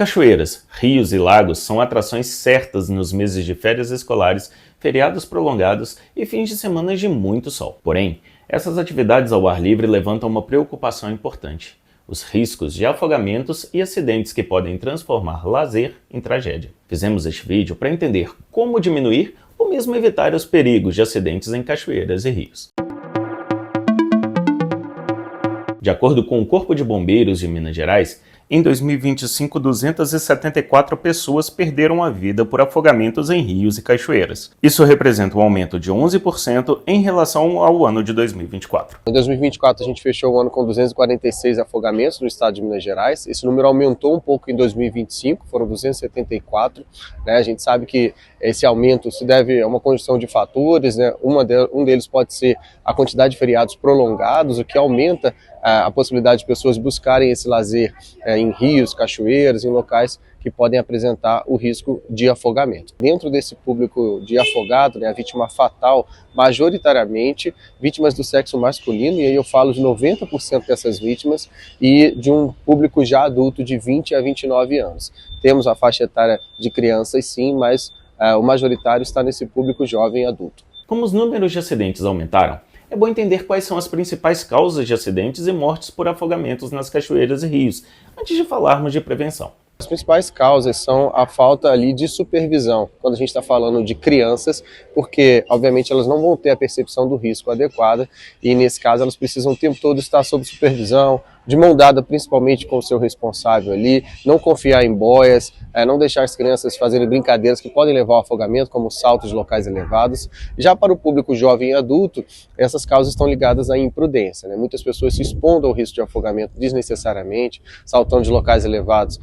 Cachoeiras, rios e lagos são atrações certas nos meses de férias escolares, feriados prolongados e fins de semana de muito sol. Porém, essas atividades ao ar livre levantam uma preocupação importante: os riscos de afogamentos e acidentes que podem transformar lazer em tragédia. Fizemos este vídeo para entender como diminuir ou mesmo evitar os perigos de acidentes em cachoeiras e rios. De acordo com o Corpo de Bombeiros de Minas Gerais, em 2025, 274 pessoas perderam a vida por afogamentos em rios e cachoeiras. Isso representa um aumento de 11% em relação ao ano de 2024. Em 2024, a gente fechou o ano com 246 afogamentos no estado de Minas Gerais. Esse número aumentou um pouco em 2025, foram 274. A gente sabe que esse aumento se deve a uma conjunção de fatores, um deles pode ser a quantidade de feriados prolongados, o que aumenta a possibilidade de pessoas buscarem esse lazer em rios, cachoeiras, em locais que podem apresentar o risco de afogamento. Dentro desse público de afogado, a vítima fatal, majoritariamente vítimas do sexo masculino, e aí eu falo de 90% dessas vítimas, e de um público já adulto de 20 a 29 anos. Temos a faixa etária de crianças sim, mas o majoritário está nesse público jovem adulto. Como os números de acidentes aumentaram, é bom entender quais são as principais causas de acidentes e mortes por afogamentos nas cachoeiras e rios, antes de falarmos de prevenção. As principais causas são a falta ali de supervisão, quando a gente está falando de crianças, porque obviamente elas não vão ter a percepção do risco adequada e nesse caso elas precisam o tempo todo estar sob supervisão, de mão dada principalmente com o seu responsável ali, não confiar em boias, não deixar as crianças fazerem brincadeiras que podem levar ao afogamento, como saltos de locais elevados. Já para o público jovem e adulto, essas causas estão ligadas à imprudência. Muitas pessoas se expondo ao risco de afogamento desnecessariamente, saltando de locais elevados,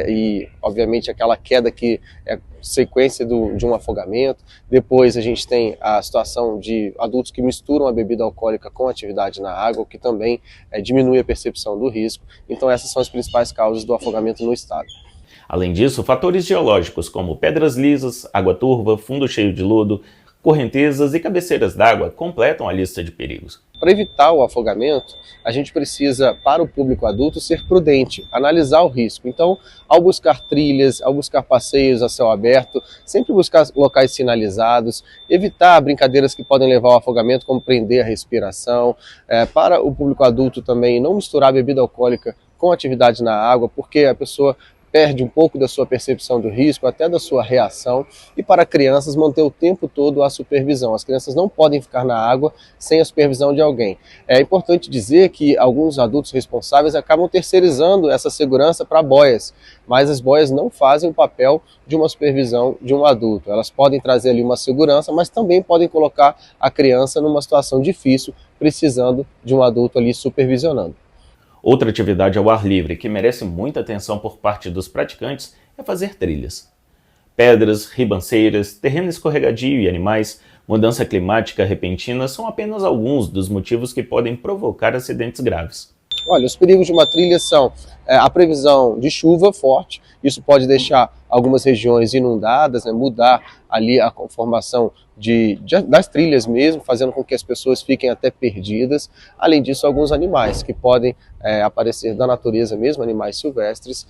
e obviamente aquela queda que é sequência de um afogamento. Depois a gente tem a situação de adultos que misturam a bebida alcoólica com atividade na água, o que também diminui a percepção do risco. Então essas são as principais causas do afogamento no estado. Além disso, fatores geológicos como pedras lisas, água turva, fundo cheio de lodo, correntezas e cabeceiras d'água completam a lista de perigos. Para evitar o afogamento, a gente precisa, para o público adulto, ser prudente, analisar o risco. Então, ao buscar trilhas, ao buscar passeios a céu aberto, sempre buscar locais sinalizados, evitar brincadeiras que podem levar ao afogamento, como prender a respiração. Para o público adulto também, não misturar bebida alcoólica com atividade na água, porque a pessoa perde um pouco da sua percepção do risco, até da sua reação. E para crianças, manter o tempo todo a supervisão. As crianças não podem ficar na água sem a supervisão de alguém. É importante dizer que alguns adultos responsáveis acabam terceirizando essa segurança para boias, mas as boias não fazem o papel de uma supervisão de um adulto. Elas podem trazer ali uma segurança, mas também podem colocar a criança numa situação difícil, precisando de um adulto ali supervisionando. Outra atividade ao ar livre que merece muita atenção por parte dos praticantes é fazer trilhas. Pedras, ribanceiras, terreno escorregadio e animais, mudança climática repentina são apenas alguns dos motivos que podem provocar acidentes graves. Olha, os perigos de uma trilha são a previsão de chuva forte, isso pode deixar algumas regiões inundadas, mudar ali a conformação das trilhas mesmo, fazendo com que as pessoas fiquem até perdidas. Além disso, alguns animais que podem aparecer da natureza mesmo, animais silvestres.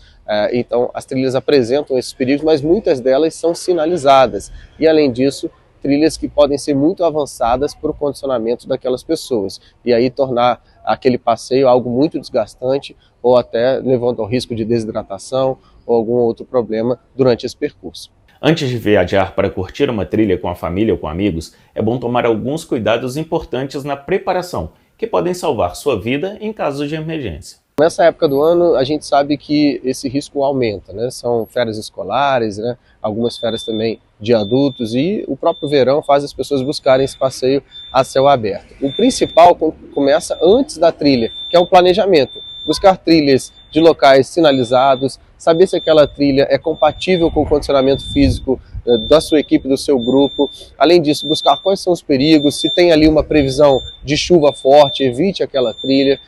Então, as trilhas apresentam esses perigos, mas muitas delas são sinalizadas. E além disso, trilhas que podem ser muito avançadas para o condicionamento daquelas pessoas. E aí tornar aquele passeio algo muito desgastante ou até levando ao risco de desidratação ou algum outro problema durante esse percurso. Antes de viajar para curtir uma trilha com a família ou com amigos, é bom tomar alguns cuidados importantes na preparação, que podem salvar sua vida em caso de emergência. Nessa época do ano, a gente sabe que esse risco aumenta, São férias escolares, algumas férias também de adultos, e o próprio verão faz as pessoas buscarem esse passeio a céu aberto. O principal começa antes da trilha, que é o planejamento. Buscar trilhas de locais sinalizados, saber se aquela trilha é compatível com o condicionamento físico da sua equipe, do seu grupo. Além disso, buscar quais são os perigos, se tem ali uma previsão de chuva forte, evite aquela trilha,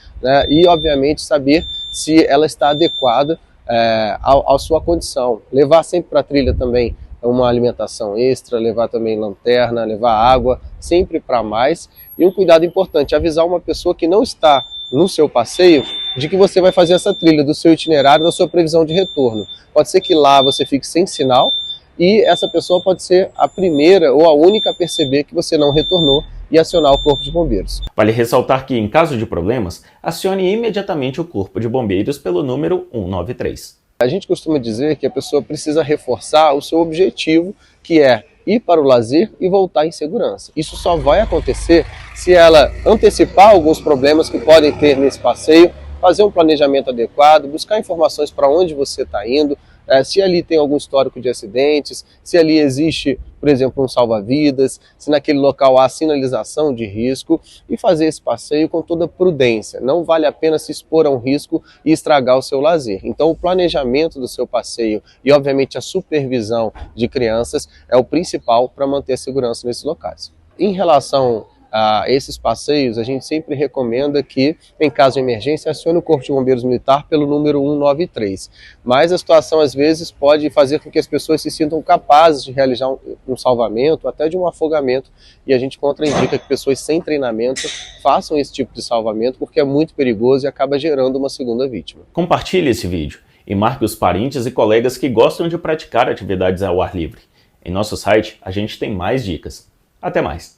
e obviamente saber se ela está adequada à sua condição. Levar sempre para a trilha também uma alimentação extra, levar também lanterna, levar água, sempre para mais. E um cuidado importante, avisar uma pessoa que não está no seu passeio de que você vai fazer essa trilha, do seu itinerário, da sua previsão de retorno. Pode ser que lá você fique sem sinal e essa pessoa pode ser a primeira ou a única a perceber que você não retornou e acionar o Corpo de Bombeiros. Vale ressaltar que, em caso de problemas, acione imediatamente o Corpo de Bombeiros pelo número 193. A gente costuma dizer que a pessoa precisa reforçar o seu objetivo, que é ir para o lazer e voltar em segurança. Isso só vai acontecer se ela antecipar alguns problemas que podem ter nesse passeio, fazer um planejamento adequado, buscar informações para onde você está indo, se ali tem algum histórico de acidentes, se ali existe, por exemplo, um salva-vidas, se naquele local há sinalização de risco, e fazer esse passeio com toda prudência. Não vale a pena se expor a um risco e estragar o seu lazer. Então o planejamento do seu passeio e, obviamente, a supervisão de crianças é o principal para manter a segurança nesses locais. Em relação a esses passeios, a gente sempre recomenda que, em caso de emergência, acione o Corpo de Bombeiros Militar pelo número 193. Mas a situação, às vezes, pode fazer com que as pessoas se sintam capazes de realizar um salvamento, até de um afogamento, e a gente contraindica que pessoas sem treinamento façam esse tipo de salvamento, porque é muito perigoso e acaba gerando uma segunda vítima. Compartilhe esse vídeo e marque os parentes e colegas que gostam de praticar atividades ao ar livre. Em nosso site, a gente tem mais dicas. Até mais!